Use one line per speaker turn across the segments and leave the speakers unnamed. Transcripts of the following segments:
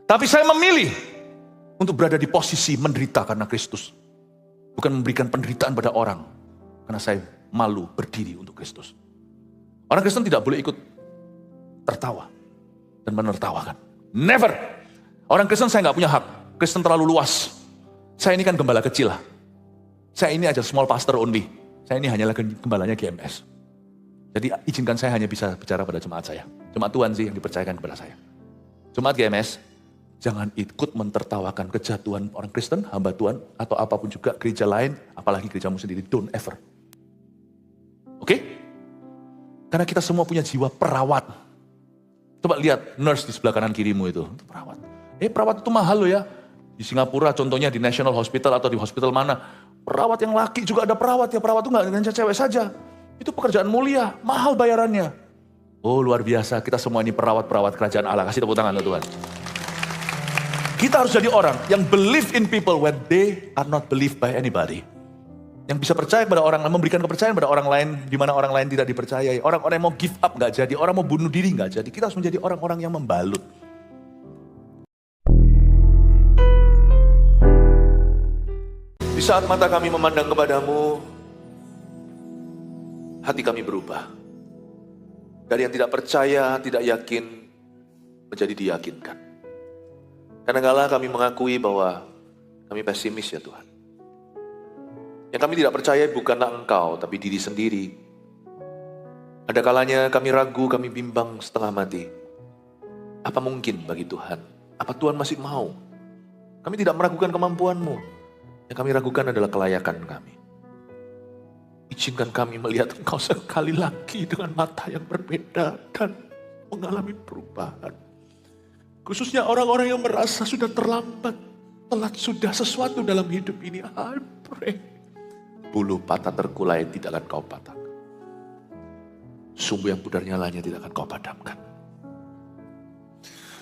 Tapi saya memilih untuk berada di posisi menderita karena Kristus. Bukan memberikan penderitaan pada orang. Karena saya malu berdiri untuk Kristus. Orang Kristen tidak boleh ikut tertawa dan menertawakan. Never. Orang Kristen saya nggak punya hak. Kristen terlalu luas. Saya ini kan gembala kecil lah. Saya ini aja small pastor only. Saya ini hanyalah gembalanya GMS. Jadi izinkan saya hanya bisa bicara pada jemaat saya. Jemaat Tuhan sih yang dipercayakan kepada saya. Jemaat GMS, jangan ikut mentertawakan kejatuhan orang Kristen, hamba Tuhan, atau apapun juga gereja lain, apalagi gerejamu sendiri. Don't ever. Oke? Karena kita semua punya jiwa perawat. Coba lihat nurse di sebelah kanan kirimu itu perawat. Perawat itu mahal loh ya. Di Singapura contohnya di National Hospital atau di hospital mana. Perawat yang laki juga ada perawat ya. Perawat itu gak dengan cewek saja. Itu pekerjaan mulia, mahal bayarannya. Oh luar biasa, kita semua ini perawat-perawat kerajaan Allah. Kasih tepuk tangan Tuhan. Kita harus jadi orang yang believe in people when they are not believed by anybody. Yang bisa percaya pada orang lain, memberikan kepercayaan pada orang lain, di mana orang lain tidak dipercayai. Orang-orang yang mau give up gak jadi, orang mau bunuh diri gak jadi. Kita harus menjadi orang-orang yang membalut. Di saat mata kami memandang kepadamu, hati kami berubah. Dari yang tidak percaya, tidak yakin, menjadi diyakinkan. Kadang-kala kami mengakui bahwa kami pesimis ya Tuhan. Yang kami tidak percaya bukanlah Engkau, tapi diri sendiri. Ada kalanya kami ragu, kami bimbang setengah mati. Apa mungkin bagi Tuhan? Apa Tuhan masih mau? Kami tidak meragukan kemampuan-Mu. Yang kami ragukan adalah kelayakan kami. Izinkan kami melihat Engkau sekali lagi dengan mata yang berbeda dan mengalami perubahan. Khususnya orang-orang yang merasa sudah terlambat, telat sudah sesuatu dalam hidup ini. I pray. Bulu patah terkulai tidak akan Kau patahkan. Sumbu yang pudar nyalanya tidak akan Kau padamkan.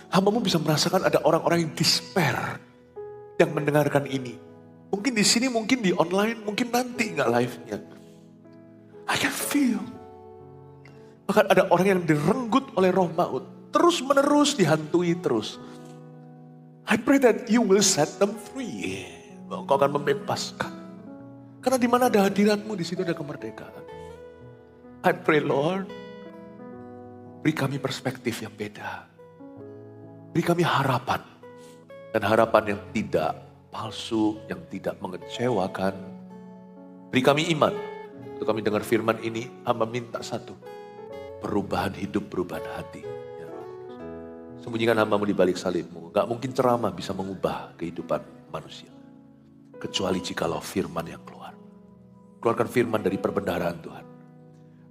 Hamba-Mu bisa merasakan ada orang-orang yang despair yang mendengarkan ini. Mungkin di sini, mungkin di online, mungkin nanti nggak live-nya. I can feel. Bahkan ada orang yang direnggut oleh roh maut. Terus menerus dihantui terus. I pray that you will set them free. Engkau akan membebaskan. Karena di mana ada hadirat-Mu, di situ ada kemerdekaan. I pray Lord, beri kami perspektif yang beda. Beri kami harapan. Dan harapan yang tidak palsu, yang tidak mengecewakan. Beri kami iman. Untuk kami dengar firman ini, hamba minta satu. Perubahan hidup, perubahan hati. Ya, sembunyikan hamba-Mu di balik salib-Mu. Gak mungkin ceramah bisa mengubah kehidupan manusia. Kecuali jikalau firman yang keluar. Keluarkan firman dari perbendaharaan Tuhan.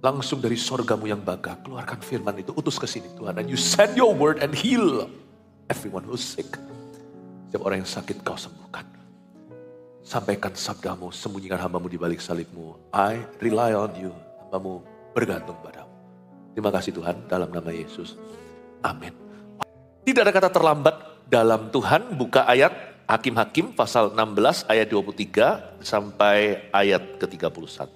Langsung dari sorga-Mu yang bagah. Keluarkan firman itu, utus ke sini Tuhan. And you send your word and heal everyone who's sick. Setiap orang yang sakit Kau sembuhkan. Sampaikan sabda-Mu, sembunyikan hamba-Mu di balik salib-Mu. I rely on you. Hamba-Mu bergantung padamu. Terima kasih Tuhan, dalam nama Yesus. Amin. Tidak ada kata terlambat dalam Tuhan. Buka ayat Hakim-Hakim pasal 16 ayat 23 sampai ayat ke-31.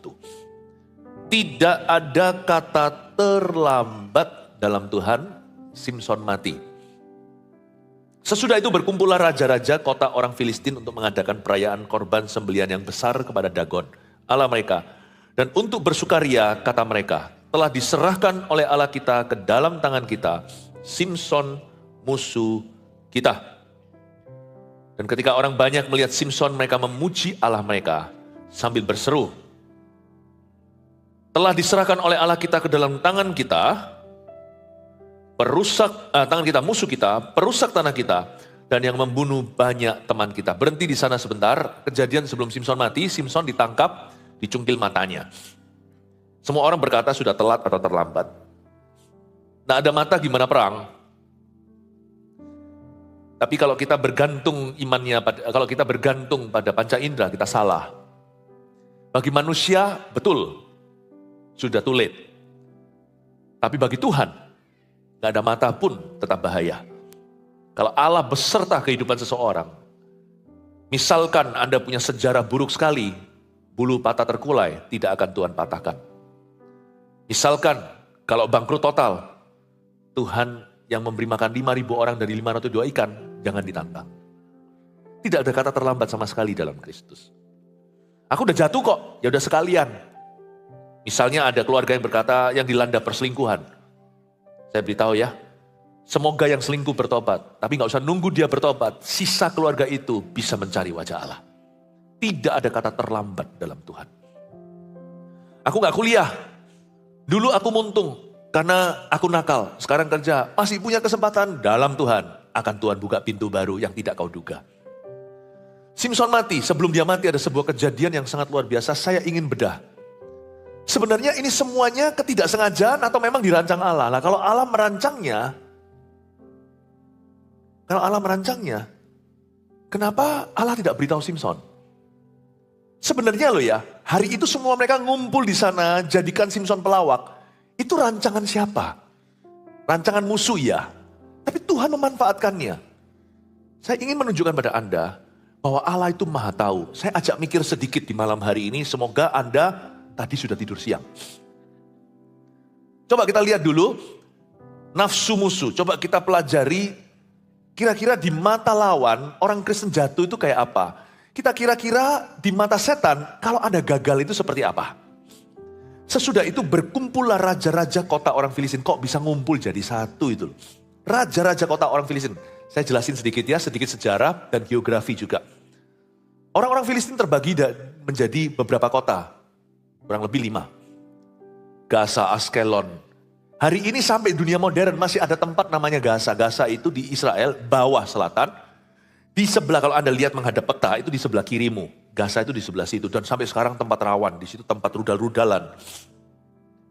Tidak ada kata terlambat dalam Tuhan. Simson mati. Sesudah itu berkumpullah raja-raja kota orang Filistin untuk mengadakan perayaan korban sembelihan yang besar kepada Dagon, Allah mereka. Dan untuk bersukaria, kata mereka, telah diserahkan oleh Allah kita ke dalam tangan kita, Simson musuh kita. Dan ketika orang banyak melihat Simson, mereka memuji Allah mereka sambil berseru, telah diserahkan oleh Allah kita ke dalam tangan kita, tangan kita, musuh kita, perusak tanah kita, dan yang membunuh banyak teman kita. Berhenti di sana sebentar. Kejadian sebelum Simson mati, Simson ditangkap, dicungkil matanya. Semua orang berkata sudah telat atau terlambat. Nah, ada mata gimana perang? Tapi kalau kita bergantung imannya, kalau kita bergantung pada panca indera, kita salah. Bagi manusia, betul, sudah too late. Tapi bagi Tuhan, gak ada mata pun tetap bahaya. Kalau Allah beserta kehidupan seseorang, misalkan Anda punya sejarah buruk sekali, bulu patah terkulai, tidak akan Tuhan patahkan. Misalkan kalau bangkrut total, Tuhan yang memberi makan 5.000 orang dari 502 ikan, jangan ditantang. Tidak ada kata terlambat sama sekali dalam Kristus. Aku udah jatuh kok, ya udah sekalian. Misalnya ada keluarga yang berkata yang dilanda perselingkuhan. Saya beritahu ya, semoga yang selingkuh bertobat. Tapi gak usah nunggu dia bertobat, sisa keluarga itu bisa mencari wajah Allah. Tidak ada kata terlambat dalam Tuhan. Aku gak kuliah, dulu aku muntung karena aku nakal. Sekarang kerja, masih punya kesempatan dalam Tuhan. Akan Tuhan buka pintu baru yang tidak kau duga. Simson mati, sebelum dia mati ada sebuah kejadian yang sangat luar biasa, saya ingin bedah. Sebenarnya ini semuanya ketidaksengajaan atau memang dirancang Allah. Nah kalau Allah merancangnya, kenapa Allah tidak beritahu Simson? Sebenarnya loh ya, hari itu semua mereka ngumpul di sana, jadikan Simson pelawak. Itu rancangan siapa? Rancangan musuh ya. Tapi Tuhan memanfaatkannya. Saya ingin menunjukkan pada Anda, bahwa Allah itu maha tahu. Saya ajak mikir sedikit di malam hari ini, semoga Anda tadi sudah tidur siang. Coba kita lihat dulu, nafsu musuh. Coba kita pelajari, kira-kira di mata lawan, orang Kristen jatuh itu kayak apa? Kita kira-kira di mata setan, kalau Anda gagal itu seperti apa? Sesudah itu berkumpullah raja-raja kota orang Filistin. Kok bisa ngumpul jadi satu itu? Raja-raja kota orang Filistin. Saya jelasin sedikit ya, sedikit sejarah dan geografi juga. Orang-orang Filistin terbagi menjadi beberapa kota. Kurang lebih 5. Gaza, Askelon. Hari ini sampai dunia modern masih ada tempat namanya Gaza. Gaza itu di Israel, bawah selatan. Di sebelah, kalau Anda lihat menghadap peta, itu di sebelah kirimu. Gaza itu di sebelah situ. Dan sampai sekarang tempat rawan, di situ tempat rudal-rudalan.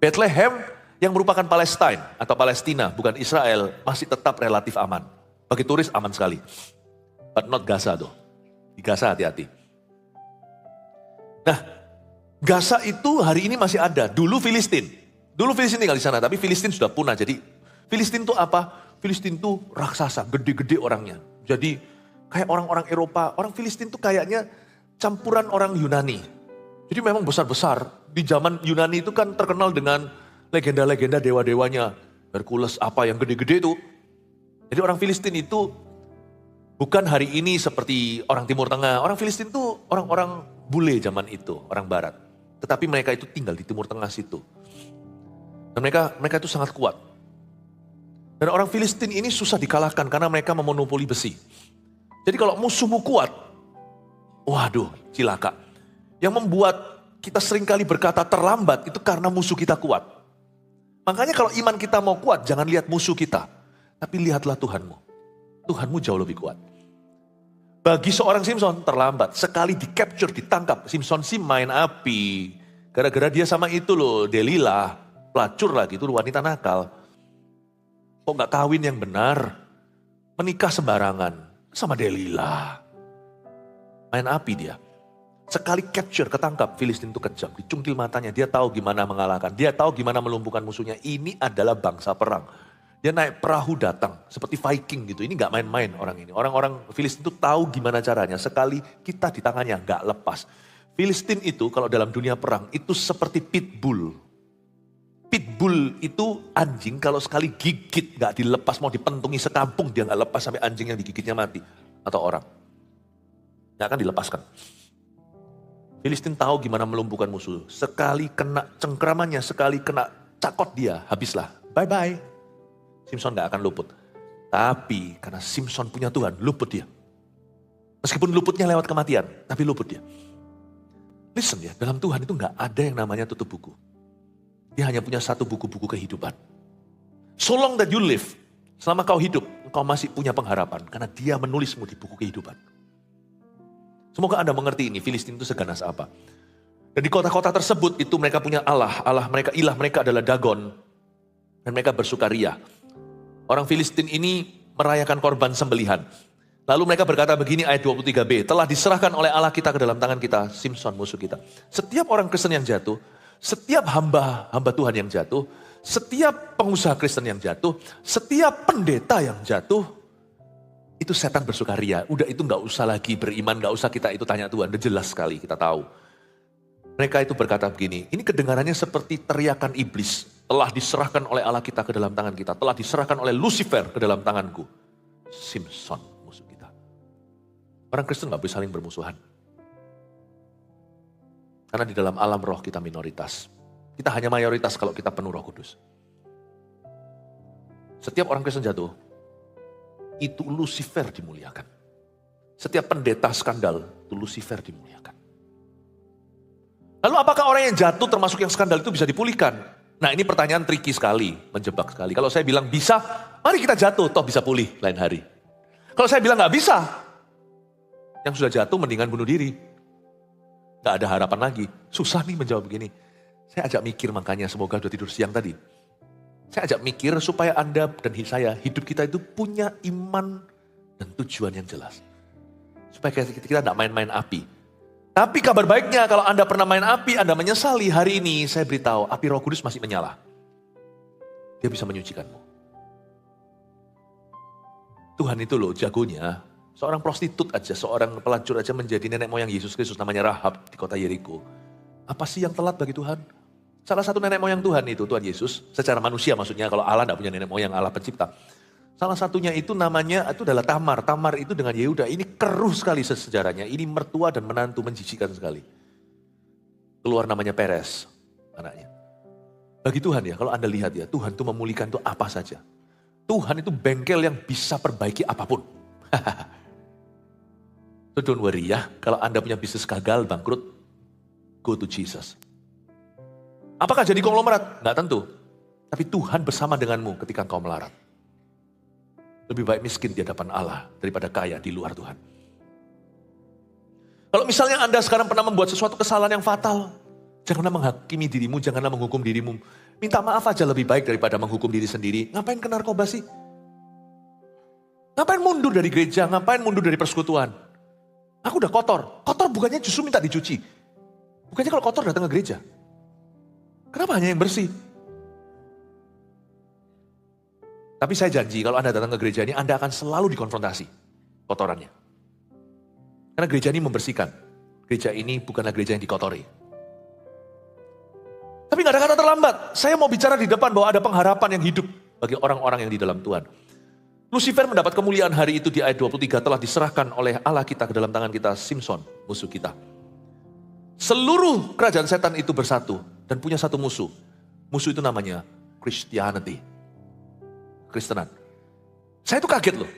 Bethlehem yang merupakan Palestina atau Palestina, bukan Israel, masih tetap relatif aman. Bagi turis aman sekali. But not Gaza tuh. Di Gaza hati-hati. Nah, Gaza itu hari ini masih ada. Dulu Filistin tinggal di sana, tapi Filistin sudah punah. Jadi Filistin itu apa? Filistin itu raksasa, gede-gede orangnya. Jadi kayak orang-orang Eropa, orang Filistin itu kayaknya campuran orang Yunani. Jadi memang besar-besar. Di zaman Yunani itu kan terkenal dengan legenda-legenda dewa-dewanya. Hercules apa yang gede-gede itu. Jadi orang Filistin itu bukan hari ini seperti orang Timur Tengah. Orang Filistin itu orang-orang bule zaman itu, orang Barat. Tetapi mereka itu tinggal di Timur Tengah situ. Dan mereka itu sangat kuat. Dan orang Filistin ini susah dikalahkan karena mereka memonopoli besi. Jadi kalau musuhmu kuat, waduh cilaka. Yang membuat kita seringkali berkata terlambat itu karena musuh kita kuat. Makanya kalau iman kita mau kuat, jangan lihat musuh kita. Tapi lihatlah Tuhanmu. Tuhanmu jauh lebih kuat. Bagi seorang Simson terlambat. Sekali di-capture, ditangkap. Simson sih main api. Gara-gara dia sama itu loh, Delilah. Pelacur lagi, itu wanita nakal. Kok gak kawin yang benar? Menikah sembarangan. Sama Delilah. Main api dia. Sekali capture, ketangkap, Filistin itu kejam. Dicungkil matanya, dia tahu gimana mengalahkan. Dia tahu gimana melumpuhkan musuhnya. Ini adalah bangsa perang. Dia naik perahu datang, seperti Viking gitu. Ini gak main-main orang ini. Orang-orang Filistin itu tahu gimana caranya. Sekali kita di tangannya gak lepas. Filistin itu kalau dalam dunia perang itu seperti pitbull. Pitbull itu anjing kalau sekali gigit gak dilepas. Mau dipentungi sekampung dia gak lepas sampai anjing yang digigitnya mati. Atau orang. Gak akan dilepaskan. Filistin tahu gimana melumpuhkan musuh. Sekali kena cengkramannya, sekali kena cakot dia, habislah. Bye-bye. Simson gak akan luput. Tapi karena Simson punya Tuhan, luput dia. Meskipun luputnya lewat kematian, tapi luput dia. Listen ya, dalam Tuhan itu gak ada yang namanya tutup buku. Dia hanya punya satu buku-buku kehidupan. So long that you live, selama kau hidup, kau masih punya pengharapan. Karena dia menulismu di buku kehidupan. Semoga Anda mengerti ini, Filistin itu seganas apa. Dan di kota-kota tersebut itu mereka punya ilah mereka adalah Dagon. Dan mereka bersukaria. Orang Filistin ini merayakan korban sembelihan. Lalu mereka berkata begini ayat 23b. Telah diserahkan oleh Allah kita ke dalam tangan kita, Simson musuh kita. Setiap orang Kristen yang jatuh, setiap hamba Tuhan yang jatuh, setiap pengusaha Kristen yang jatuh, setiap pendeta yang jatuh, itu setan bersukaria. Udah itu gak usah lagi beriman, gak usah kita itu tanya Tuhan. Udah jelas sekali kita tahu. Mereka itu berkata begini, ini kedengarannya seperti teriakan iblis. Telah diserahkan oleh Allah kita ke dalam tangan kita. Telah diserahkan oleh Lucifer ke dalam tanganku. Simson musuh. Orang Kristen gak boleh saling bermusuhan. Karena di dalam alam roh kita minoritas. Kita hanya mayoritas kalau kita penuh Roh Kudus. Setiap orang Kristen jatuh, itu Lucifer dimuliakan. Setiap pendeta skandal, itu Lucifer dimuliakan. Lalu apakah orang yang jatuh termasuk yang skandal itu bisa dipulihkan? Nah ini pertanyaan tricky sekali, menjebak sekali. Kalau saya bilang bisa, mari kita jatuh, toh bisa pulih lain hari. Kalau saya bilang gak bisa, yang sudah jatuh mendingan bunuh diri. Gak ada harapan lagi. Susah nih menjawab begini. Saya ajak mikir makanya, semoga udah tidur siang tadi. Saya ajak mikir supaya Anda dan saya, hidup kita itu punya iman dan tujuan yang jelas. Supaya kita tidak main-main api. Tapi kabar baiknya kalau Anda pernah main api, Anda menyesali, hari ini saya beritahu, api Roh Kudus masih menyala. Dia bisa menyucikanmu. Tuhan itu loh jagonya, seorang prostitut aja, seorang pelacur aja menjadi nenek moyang Yesus Kristus, namanya Rahab di kota Yeriko. Apa sih yang telat bagi Tuhan? Salah satu nenek moyang Tuhan itu, Tuhan Yesus, secara manusia maksudnya, kalau Allah tidak punya nenek moyang, Allah pencipta. Salah satunya itu namanya, itu adalah Tamar. Tamar itu dengan Yehuda, ini keruh sekali sejarahnya. Ini mertua dan menantu menjijikan sekali. Keluar namanya Peres, anaknya. Bagi Tuhan ya, kalau Anda lihat ya, Tuhan itu memulihkan itu apa saja. Tuhan itu bengkel yang bisa perbaiki apapun. So don't worry ya, kalau Anda punya bisnis gagal, bangkrut, go to Jesus. Apakah jadi konglomerat? Nggak tentu. Tapi Tuhan bersama denganmu ketika engkau melarat. Lebih baik miskin di hadapan Allah daripada kaya di luar Tuhan. Kalau misalnya Anda sekarang pernah membuat sesuatu kesalahan yang fatal, janganlah menghakimi dirimu, janganlah menghukum dirimu. Minta maaf aja lebih baik daripada menghukum diri sendiri. Ngapain ke narkoba sih? Ngapain mundur dari gereja? Ngapain mundur dari persekutuan? Aku udah kotor. Kotor bukannya justru minta dicuci. Bukannya kalau kotor datang ke gereja. Kenapa hanya yang bersih? Tapi saya janji kalau Anda datang ke gereja ini, Anda akan selalu dikonfrontasi kotorannya. Karena gereja ini membersihkan. Gereja ini bukanlah gereja yang dikotori. Tapi gak ada kata terlambat. Saya mau bicara di depan bahwa ada pengharapan yang hidup bagi orang-orang yang di dalam Tuhan. Lucifer mendapat kemuliaan hari itu di ayat 23 telah diserahkan oleh Allah kita ke dalam tangan kita, Simson, musuh kita. Seluruh kerajaan setan itu bersatu dan punya satu musuh. Musuh itu namanya Christianity. Kristenan. Saya tuh kaget loh.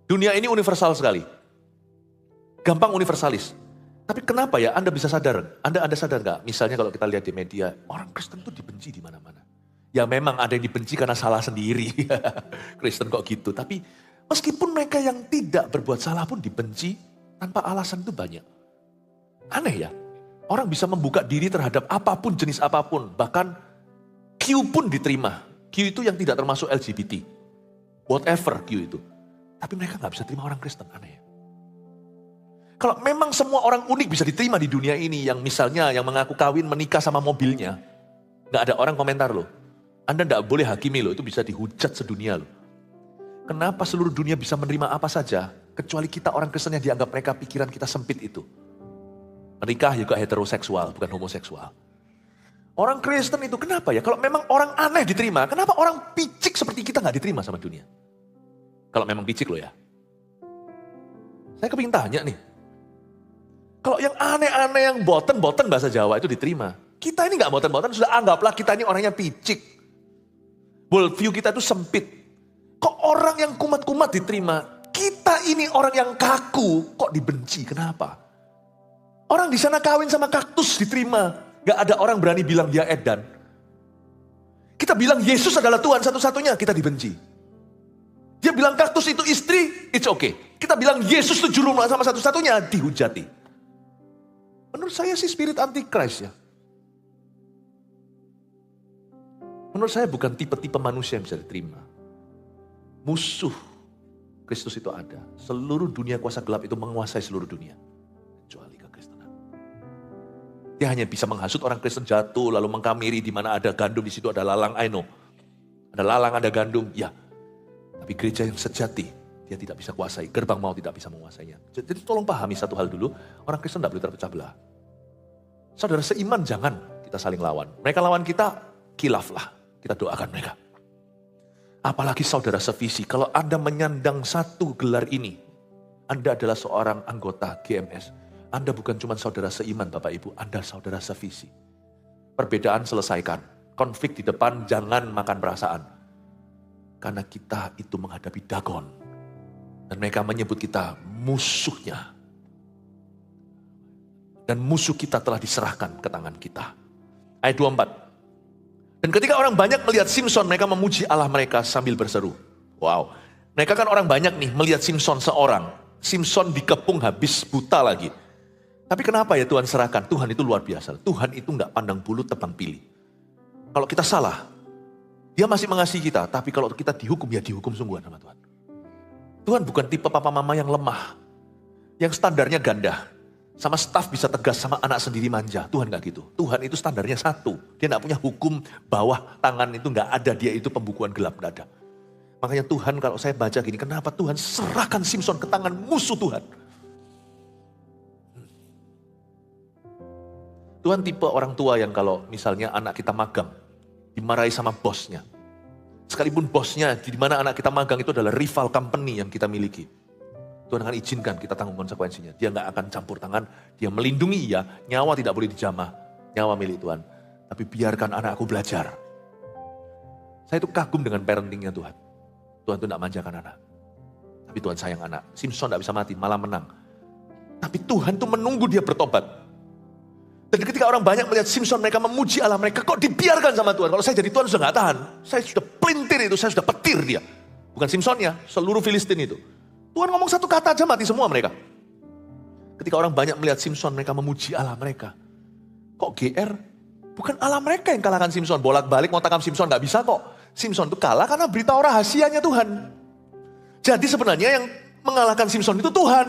Dunia ini universal sekali. Gampang universalis. Tapi kenapa ya Anda bisa sadar? Anda sadar gak? Misalnya kalau kita lihat di media, orang Kristen tuh dibenci di mana-mana. Ya memang ada yang dibenci karena salah sendiri. Kristen kok gitu. Tapi meskipun mereka yang tidak berbuat salah pun dibenci, tanpa alasan itu banyak. Aneh ya. Orang bisa membuka diri terhadap apapun, jenis apapun. Bahkan Q pun diterima. Q itu yang tidak termasuk LGBT. Whatever Q itu. Tapi mereka gak bisa terima orang Kristen, aneh ya. Kalau memang semua orang unik bisa diterima di dunia ini, yang misalnya yang mengaku kawin menikah sama mobilnya, gak ada orang komentar loh. Anda gak boleh hakimi loh, itu bisa dihujat sedunia loh. Kenapa seluruh dunia bisa menerima apa saja, kecuali kita orang Kristen yang dianggap mereka pikiran kita sempit itu. Menikah juga heteroseksual, bukan homoseksual. Orang Kristen itu kenapa ya? Kalau memang orang aneh diterima, kenapa orang picik seperti kita gak diterima sama dunia? Kalau memang picik loh ya. Saya kepingin tanya nih. Kalau yang aneh-aneh, yang boten-boten bahasa Jawa itu diterima. Kita ini gak boten-boten, sudah anggaplah kita ini orangnya picik. Worldview kita itu sempit. Kok orang yang kumat-kumat diterima? Kita ini orang yang kaku, kok dibenci? Kenapa? Orang di sana kawin sama kaktus diterima. Gak ada orang berani bilang dia edan. Kita bilang Yesus adalah Tuhan satu-satunya, kita dibenci. Dia bilang kaktus itu istri, it's okay. Kita bilang Yesus itu juru sama satu-satunya, dihujati. Menurut saya sih spirit antikris ya. Menurut saya bukan tipe-tipe manusia yang bisa diterima. Musuh Kristus itu ada. Seluruh dunia kuasa gelap itu menguasai seluruh dunia. Kecuali kekristenan. Dia hanya bisa menghasut orang Kristen jatuh, lalu mengkamiri di mana ada gandum, di situ ada lalang, I know. Ada lalang, ada gandum, ya. Tapi gereja yang sejati, dia tidak bisa kuasai. Gerbang maut tidak bisa menguasainya. Jadi tolong pahami satu hal dulu, orang Kristen tidak boleh terpecah belah. Saudara seiman jangan kita saling lawan. Mereka lawan kita, khilaflah. Kita doakan mereka. Apalagi saudara sevisi, kalau Anda menyandang satu gelar ini, Anda adalah seorang anggota GMS. Anda bukan cuma saudara seiman Bapak Ibu, Anda saudara sevisi. Perbedaan selesaikan. Konflik di depan, jangan makan perasaan. Karena kita itu menghadapi Dagon. Dan mereka menyebut kita musuhnya. Dan musuh kita telah diserahkan ke tangan kita. Ayat 24. Dan ketika orang banyak melihat Simson, mereka memuji Allah mereka sambil berseru. Wow, mereka kan orang banyak nih melihat Simson seorang. Simson dikepung habis buta lagi. Tapi kenapa ya Tuhan serahkan? Tuhan itu luar biasa. Tuhan itu gak pandang bulu tebang pilih. Kalau kita salah, dia masih mengasihi kita. Tapi kalau kita dihukum, ya dihukum sungguhan sama Tuhan. Tuhan bukan tipe papa mama yang lemah. Yang standarnya ganda. Sama staf bisa tegas, sama anak sendiri manja. Tuhan gak gitu. Tuhan itu standarnya satu. Dia gak punya hukum bawah tangan itu gak ada. Dia itu pembukuan gelap, gak ada. Makanya Tuhan kalau saya baca gini, kenapa Tuhan serahkan Simson ke tangan musuh Tuhan? Tuhan tipe orang tua yang kalau misalnya anak kita magang, dimarahi sama bosnya. Sekalipun bosnya, di mana anak kita magang itu adalah rival company yang kita miliki. Tuhan akan izinkan kita tanggung konsekuensinya. Dia gak akan campur tangan, dia melindungi iya, nyawa tidak boleh dijamah. Nyawa milik Tuhan. Tapi biarkan anakku belajar. Saya itu kagum dengan parentingnya Tuhan. Tuhan itu gak manjakan anak. Tapi Tuhan sayang anak. Simson gak bisa mati, malah menang. Tapi Tuhan itu menunggu dia bertobat. Dan ketika orang banyak melihat Simson, mereka memuji Allah mereka. Kok dibiarkan sama Tuhan? Kalau saya jadi Tuhan sudah gak tahan. Saya sudah pelintir itu, saya sudah petir dia. Bukan Simsonnya, seluruh Filistin itu. Tuhan ngomong satu kata aja mati semua mereka. Ketika orang banyak melihat Simson, mereka memuji Allah mereka. Kok GR? Bukan Allah mereka yang kalahkan Simson. Bolak-balik mau tangkap Simson gak bisa kok. Simson itu kalah karena beritahu rahasianya Tuhan. Jadi sebenarnya yang mengalahkan Simson itu Tuhan.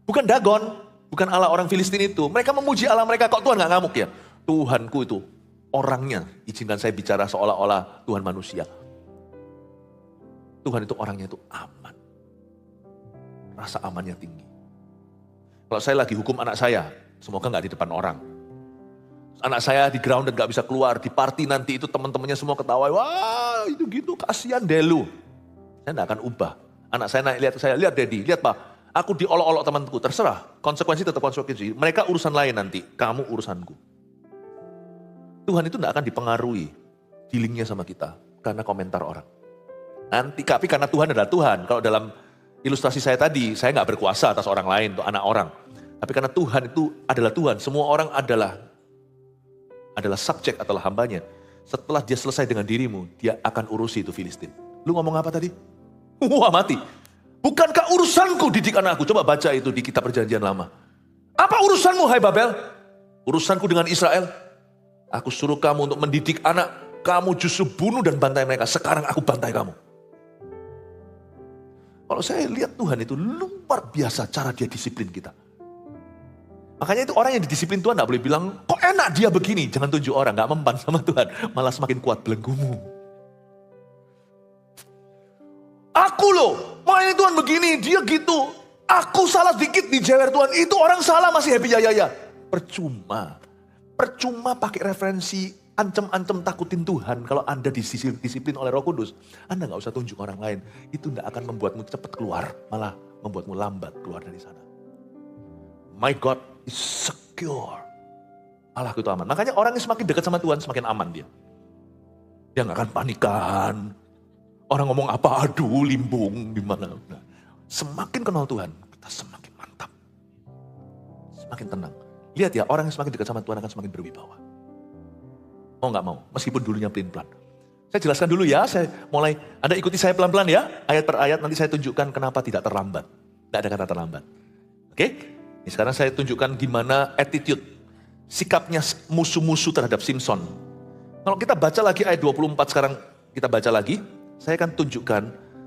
Bukan Dagon. Bukan Allah orang Filistin itu. Mereka memuji Allah mereka. Kok Tuhan gak ngamuk ya? Tuhanku itu orangnya. Izinkan saya bicara seolah-olah Tuhan manusia. Tuhan itu orangnya itu aman. Rasa amannya tinggi. Kalau saya lagi hukum anak saya, semoga gak di depan orang. Anak saya di ground dan gak bisa keluar. Di party nanti itu teman-temannya semua ketawa. Wah itu gitu kasihan delu. Saya gak akan ubah. Anak saya naik lihat saya, lihat Daddy, lihat Pak. Aku diolok-olok temanku, terserah. Konsekuensi tetap konsekuensi. Mereka urusan lain nanti, kamu urusanku. Tuhan itu gak akan dipengaruhi dealingnya sama kita. Karena komentar orang. Nanti, tapi karena Tuhan adalah Tuhan. Kalau dalam ilustrasi saya tadi, saya gak berkuasa atas orang lain, untuk anak orang. Tapi karena Tuhan itu adalah Tuhan. Semua orang adalah subjek atau hambanya. Setelah dia selesai dengan dirimu, dia akan urusi itu Filistin. Lu ngomong apa tadi? Wah mati. Bukankah urusanku didik anakku? Coba baca itu di kitab perjanjian lama. Apa urusanmu hai Babel? Urusanku dengan Israel. Aku suruh kamu untuk mendidik anak. Kamu justru bunuh dan bantai mereka. Sekarang aku bantai kamu. Kalau saya lihat Tuhan itu luar biasa cara dia disiplin kita. Makanya itu orang yang didisiplin Tuhan gak boleh bilang, kok enak dia begini. Jangan tunjuk orang, gak mempan sama Tuhan. Malah semakin kuat belenggumu. Aku loh, makanya Tuhan begini, dia gitu. Aku salah dikit dijewer Tuhan, itu orang salah masih happy ya. Percuma pakai referensi ancam-ancam takutin Tuhan. Kalau Anda disiplin oleh Roh Kudus, Anda gak usah tunjuk orang lain. Itu gak akan membuatmu cepat keluar, malah membuatmu lambat keluar dari sana. My God is secure. Allahku itu aman. Makanya orang yang semakin dekat sama Tuhan, semakin aman dia. Dia gak akan panikan. Orang ngomong apa, aduh limbung, gimana. Nah, semakin kenal Tuhan, kita semakin mantap. Semakin tenang. Lihat ya, orang yang semakin dekat sama Tuhan akan semakin berwibawa. Mau gak mau, meskipun dulunya pelin-pelan. Saya jelaskan dulu ya, saya mulai, Anda ikuti saya pelan-pelan ya, ayat per ayat, nanti saya tunjukkan kenapa tidak terlambat. Tidak ada kata terlambat. Oke? Ini sekarang saya tunjukkan gimana attitude, sikapnya musuh-musuh terhadap Simson. Kalau kita baca lagi ayat 24 sekarang, kita baca lagi, saya akan tunjukkan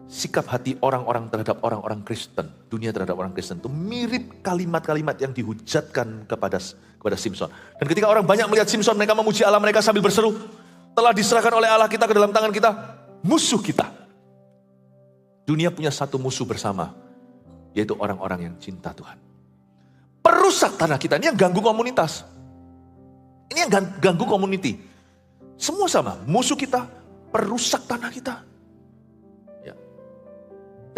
sikap hati orang-orang terhadap orang-orang Kristen. Dunia terhadap orang Kristen itu mirip kalimat-kalimat yang dihujatkan kepada Simson. Dan ketika orang banyak melihat Simson, mereka memuji Allah mereka sambil berseru, telah diserahkan oleh Allah kita ke dalam tangan kita, musuh kita. Dunia punya satu musuh bersama, yaitu orang-orang yang cinta Tuhan. Perusak tanah kita, ini yang ganggu komunitas. Ini yang ganggu community. Semua sama, musuh kita, perusak tanah kita.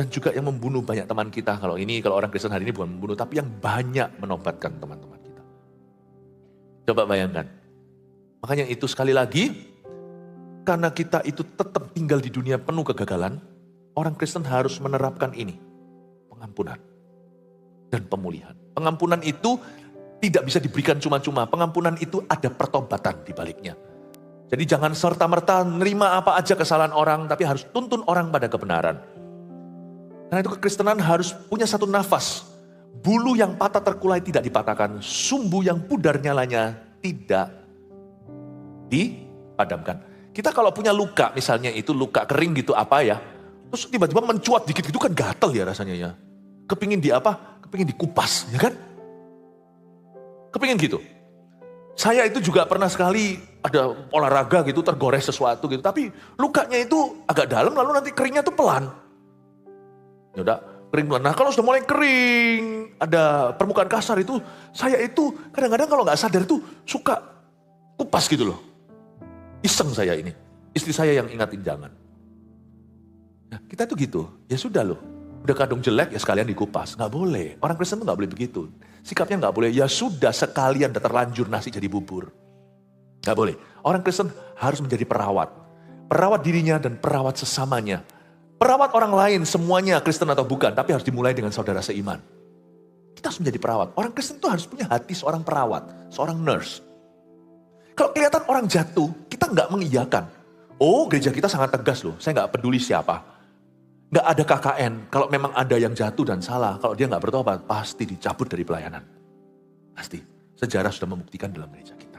Dan juga yang membunuh banyak teman kita. Kalau orang Kristen hari ini bukan membunuh, tapi yang banyak menobatkan teman-teman kita. Coba bayangkan. Makanya itu sekali lagi, karena kita itu tetap tinggal di dunia penuh kegagalan, orang Kristen harus menerapkan ini. Pengampunan dan pemulihan. Pengampunan itu tidak bisa diberikan cuma-cuma. Pengampunan itu ada pertobatan di baliknya. Jadi jangan serta-merta nerima apa aja kesalahan orang, tapi harus tuntun orang pada kebenaran. Karena itu kekristenan harus punya satu nafas. Bulu yang patah terkulai tidak dipatahkan. Sumbu yang pudar nyalanya tidak dipadamkan. Kita kalau punya luka, misalnya itu luka kering gitu apa ya. Terus tiba-tiba mencuat dikit gitu kan gatel ya rasanya ya. Kepingin Kepingin dikupas, ya kan? Kepingin gitu. Saya itu juga pernah sekali ada olahraga gitu, tergores sesuatu gitu. Tapi lukanya itu agak dalam, lalu nanti keringnya tuh pelan. Ya udah, kering pelan. Nah kalau sudah mulai kering, ada permukaan kasar itu, saya itu kadang-kadang kalau nggak sadar itu suka kupas gitu loh. Iseng saya ini. Istri saya yang ingatin jangan. Nah, kita tuh gitu, ya sudah loh. Udah kadung jelek ya sekalian dikupas. Nggak boleh, orang Kristen tuh nggak boleh begitu. Sikapnya nggak boleh, ya sudah sekalian udah terlanjur nasi jadi bubur. Nggak boleh, orang Kristen harus menjadi perawat. Perawat dirinya dan perawat sesamanya. Perawat orang lain semuanya Kristen atau bukan, tapi harus dimulai dengan saudara seiman. Kita harus menjadi perawat. Orang Kristen tuh harus punya hati seorang perawat, seorang nurse. Kalau kelihatan orang jatuh, kita nggak mengiyakan. Oh gereja kita sangat tegas loh, saya nggak peduli siapa. Nggak ada KKN, kalau memang ada yang jatuh dan salah, kalau dia nggak bertobat, pasti dicabut dari pelayanan. Pasti, sejarah sudah membuktikan dalam gereja kita.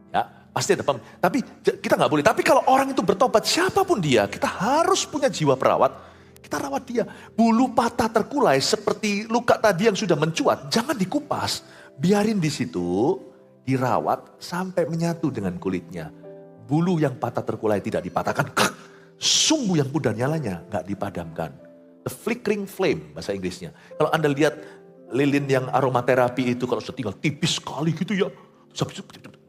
Ya, pasti ada tapi kita nggak boleh. Tapi kalau orang itu bertobat, siapapun dia, kita harus punya jiwa perawat, kita rawat dia. Bulu patah terkulai seperti luka tadi yang sudah mencuat, jangan dikupas. Biarin di situ, dirawat sampai menyatu dengan kulitnya. Bulu yang patah terkulai tidak dipatahkan, sumbu yang pudar nyalanya nggak dipadamkan. The flickering flame bahasa Inggrisnya. Kalau Anda lihat lilin yang aromaterapi itu kalau sudah tinggal tipis sekali gitu ya.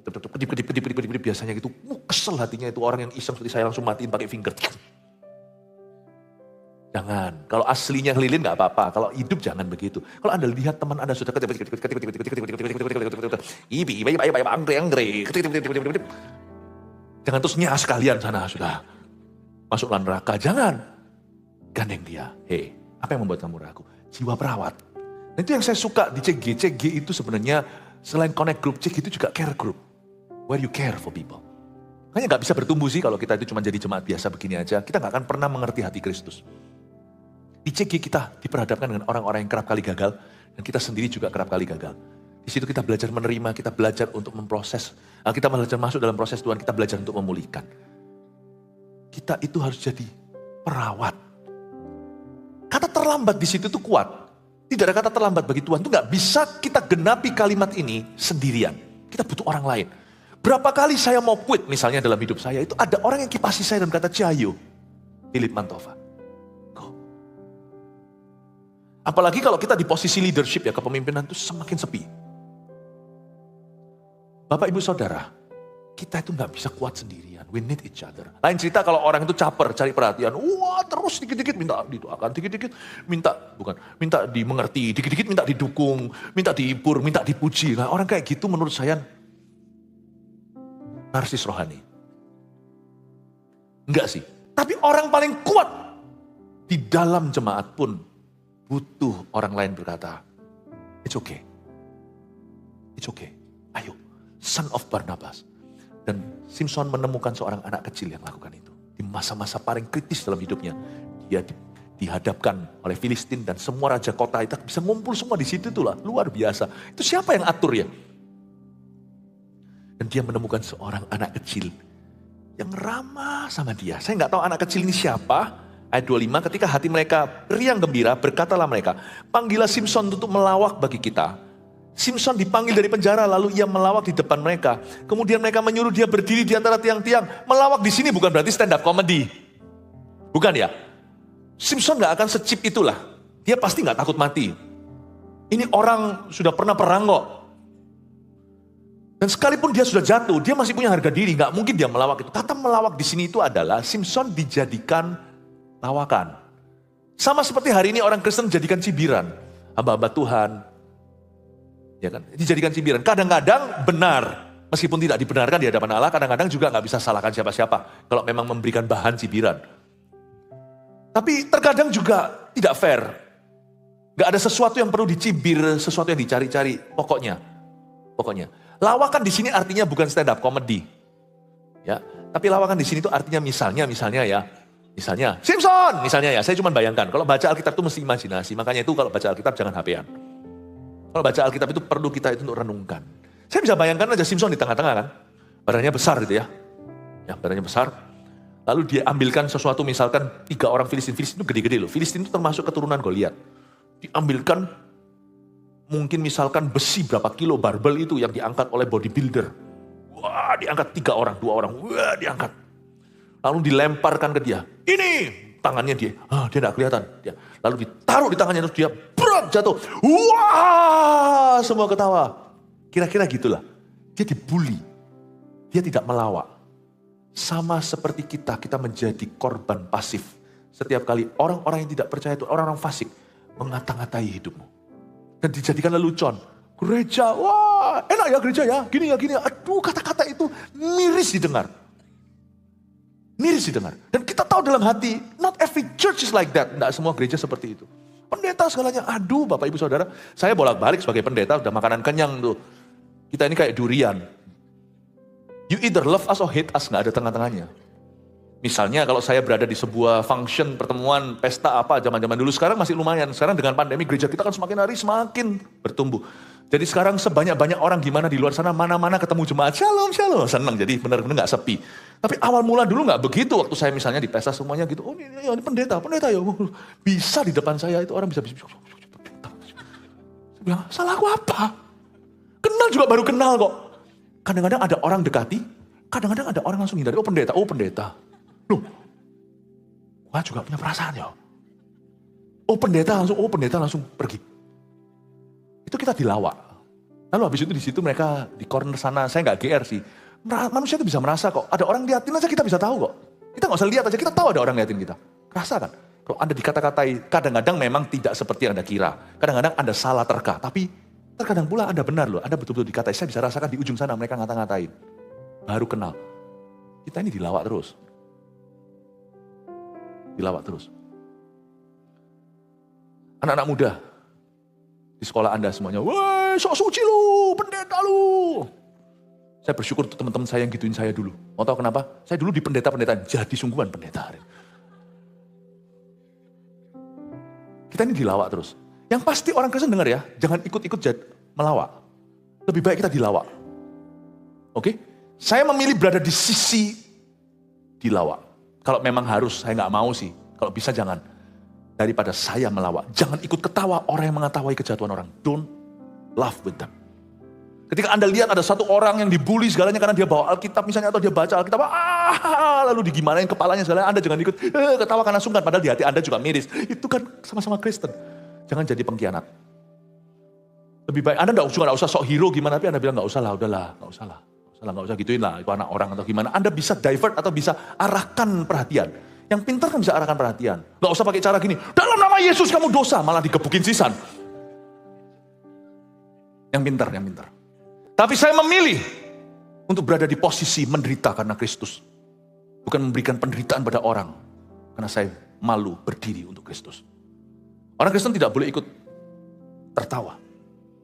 Kedip biasanya gitu. Kesel hatinya itu orang yang iseng seperti saya langsung matiin pakai finger. Jangan. Kalau aslinya lilin nggak apa-apa. Kalau hidup jangan begitu. Kalau Anda lihat teman Anda sudah jangan terus nyas kalian sana sudah. Masuklah neraka, jangan. Gandeng dia. Hei, apa yang membuat kamu ragu? Jiwa perawat. Nah, itu yang saya suka di CG. CG itu sebenarnya selain connect group, CG itu juga care group. Where you care for people. Makanya gak bisa bertumbuh sih kalau kita itu cuma jadi jemaat biasa begini aja. Kita gak akan pernah mengerti hati Kristus. Di CG kita diperhadapkan dengan orang-orang yang kerap kali gagal. Dan kita sendiri juga kerap kali gagal. Di situ kita belajar menerima, kita belajar untuk memproses. Kita belajar masuk dalam proses Tuhan, kita belajar untuk memulihkan. Kita itu harus jadi perawat. Kata terlambat di situ tuh kuat. Tidak ada kata terlambat bagi Tuhan. Itu gak bisa kita genapi kalimat ini sendirian. Kita butuh orang lain. Berapa kali saya mau quit misalnya dalam hidup saya. Itu ada orang yang kipasi saya dan kata Cahayu. Philip Mantova. Go. Apalagi kalau kita di posisi leadership ya. Kepemimpinan itu semakin sepi. Bapak ibu saudara. Kita itu gak bisa kuat sendirian. We need each other. Lain cerita kalau orang itu caper, cari perhatian. Wah terus dikit-dikit minta didoakan, dikit-dikit minta dimengerti, dikit-dikit minta didukung, minta dihibur, minta dipuji. Nah orang kayak gitu menurut saya narsis rohani. Enggak sih. Tapi orang paling kuat di dalam jemaat pun butuh orang lain berkata, it's okay. It's okay. Ayo, son of Barnabas. Dan Simpson menemukan seorang anak kecil yang melakukan itu. Di masa-masa paling kritis dalam hidupnya. Dia dihadapkan oleh Filistin dan semua raja kota itu bisa ngumpul semua di situ tuh lah. Luar biasa. Itu siapa yang atur ya? Dan dia menemukan seorang anak kecil yang ramah sama dia. Saya nggak tahu anak kecil ini siapa. Ayat 25, ketika hati mereka riang gembira, berkatalah mereka, panggillah Simpson untuk melawak bagi kita. Simpson dipanggil dari penjara lalu ia melawak di depan mereka. Kemudian mereka menyuruh dia berdiri di antara tiang-tiang. Melawak di sini bukan berarti stand up comedy. Bukan ya? Simpson gak akan secip itulah. Dia pasti gak takut mati. Ini orang sudah pernah perang kok. Dan sekalipun dia sudah jatuh, dia masih punya harga diri. Gak mungkin dia melawak itu. Kata melawak di sini itu adalah Simpson dijadikan lawakan. Sama seperti hari ini orang Kristen jadikan cibiran. Hamba-hamba Tuhan. Ya kan? Dijadikan cibiran. Kadang-kadang benar. Meskipun tidak dibenarkan di hadapan Allah, kadang-kadang juga nggak bisa salahkan siapa-siapa. Kalau memang memberikan bahan cibiran. Tapi terkadang juga tidak fair. Nggak ada sesuatu yang perlu dicibir, sesuatu yang dicari-cari. Pokoknya. Lawakan di sini artinya bukan stand up comedy. Ya, tapi lawakan di sini itu artinya misalnya Simpson, misalnya ya, saya cuma bayangkan. Kalau baca Alkitab itu mesti imajinasi. Makanya itu kalau baca Alkitab jangan HP-an. Kalau baca Alkitab itu perlu kita itu untuk renungkan. Saya bisa bayangkan aja Simpson di tengah-tengah kan. Badannya besar gitu ya. Ya, badannya besar. Lalu dia ambilkan sesuatu misalkan 3 orang Filistin. Filistin itu gede-gede loh. Filistin itu termasuk keturunan Goliat. Diambilkan mungkin misalkan besi berapa kilo barbel itu yang diangkat oleh bodybuilder. Wah, diangkat 3 orang, 2 orang. Wah, diangkat. Lalu dilemparkan ke dia. Ini tangannya dia. Dia tidak kelihatan. Dia. Lalu ditaruh di tangannya terus dia jatuh. Wah, semua ketawa. Kira-kira gitulah. Dia dibully. Dia tidak melawak. Sama seperti kita menjadi korban pasif. Setiap kali orang-orang yang tidak percaya itu, orang-orang fasik, mengata-ngatai hidupmu. Dan dijadikan lelucon. Gereja, wah enak ya gereja ya, gini ya, gini ya. Aduh, kata-kata itu miris didengar. Miris didengar. Dan kita tahu dalam hati, not every church is like that. Tidak semua gereja seperti itu. Pendeta segalanya, aduh Bapak Ibu Saudara, saya bolak-balik sebagai pendeta, udah makanan kenyang tuh. Kita ini kayak durian. You either love us or hate us, gak ada tengah-tengahnya. Misalnya kalau saya berada di sebuah function, pertemuan, pesta apa, zaman-zaman dulu, sekarang masih lumayan. Sekarang dengan pandemi gereja kita kan semakin hari semakin bertumbuh. Jadi sekarang sebanyak-banyak orang gimana di luar sana, mana-mana ketemu jemaat, shalom, shalom, senang. Jadi benar-benar gak sepi. Tapi awal mula dulu gak begitu, waktu saya misalnya di pesta semuanya gitu, oh ini pendeta ya. Bisa di depan saya itu orang bisa. Saya bilang, salah aku apa? Kenal juga baru kenal kok. Kadang-kadang ada orang dekati, kadang-kadang ada orang langsung hindari, oh pendeta. Loh, gua juga punya perasaan ya. Oh pendeta langsung pergi. Itu kita dilawak. Lalu habis itu di situ mereka di corner sana, saya nggak GR sih. Manusia itu bisa merasa kok, ada orang liatin aja kita bisa tahu kok. Kita nggak usah lihat aja, kita tahu ada orang liatin kita. Rasa kan? Kalau Anda dikata-katai, kadang-kadang memang tidak seperti yang Anda kira. Kadang-kadang Anda salah terka, tapi terkadang pula Anda benar loh. Anda betul-betul dikatai, saya bisa rasakan di ujung sana mereka ngata-ngatain. Baru kenal. Kita ini dilawak terus. Anak-anak muda di sekolah Anda semuanya, woi sok suci lu, pendeta lu. Saya bersyukur untuk teman-teman saya yang gituin saya dulu. Mau tahu kenapa? Saya dulu di pendeta-pendetaan, jadi sungguhan pendeta. Kita ini dilawak terus. Yang pasti orang Kristen dengar ya, jangan ikut-ikut melawak. Lebih baik kita dilawak. Oke? Saya memilih berada di sisi dilawak. Kalau memang harus, saya nggak mau sih. Kalau bisa jangan. Daripada saya melawak. Jangan ikut ketawa orang yang mengetahui kejatuhan orang. Don't laugh with them. Ketika Anda lihat ada satu orang yang dibully segalanya karena dia bawa Alkitab misalnya, atau dia baca Alkitab, lalu digimanain kepalanya segalanya, Anda jangan ikut ketawa karena sungkan. Padahal di hati Anda juga miris. Itu kan sama-sama Kristen. Jangan jadi pengkhianat. Lebih baik, Anda nggak usah sok hero gimana, tapi Anda bilang nggak usah gituin lah, itu anak orang atau gimana. Anda bisa divert atau bisa arahkan perhatian. Yang pintar kan bisa arahkan perhatian. Nggak usah pakai cara gini, dalam nama Yesus kamu dosa, malah digebukin sisan. Yang pintar. Tapi saya memilih untuk berada di posisi menderita karena Kristus. Bukan memberikan penderitaan pada orang. Karena saya malu berdiri untuk Kristus. Orang Kristen tidak boleh ikut tertawa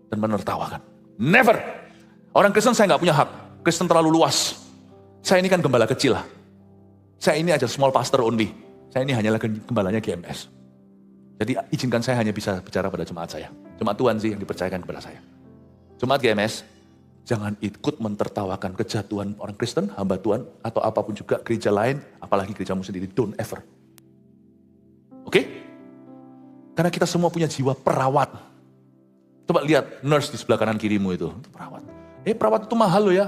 dan menertawakan. Never. Orang Kristen saya nggak punya hak. Kristen terlalu luas. Saya ini kan gembala kecil lah. Saya ini aja small pastor only. Saya ini hanyalah gembalanya GMS. Jadi izinkan saya hanya bisa bicara pada jemaat saya. Jemaat Tuhan sih yang dipercayakan kepada saya. Jemaat GMS, jangan ikut mentertawakan kejatuhan orang Kristen, hamba Tuhan, atau apapun juga gereja lain, apalagi gerejamu sendiri. Don't ever. Oke? Karena kita semua punya jiwa perawat. Coba lihat nurse di sebelah kanan kirimu itu perawat. Perawat itu mahal loh ya.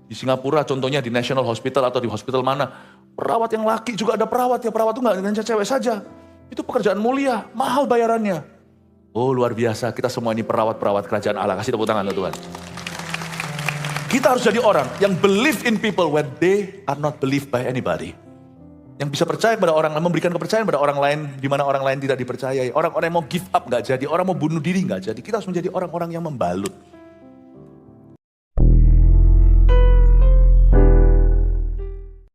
Di Singapura contohnya di National Hospital atau di hospital mana. Perawat yang laki juga ada perawat ya. Perawat itu gak hanya cewek saja. Itu pekerjaan mulia, mahal bayarannya. Oh luar biasa, kita semua ini perawat-perawat kerajaan Allah. Kasih tepuk tangan Tuhan. Kita harus jadi orang yang believe in people when they are not believed by anybody.
Yang bisa percaya kepada orang lain, memberikan kepercayaan pada orang lain di mana orang lain tidak dipercayai. Orang-orang yang mau give up nggak jadi, orang mau bunuh diri nggak jadi. Kita harus menjadi orang-orang yang membalut.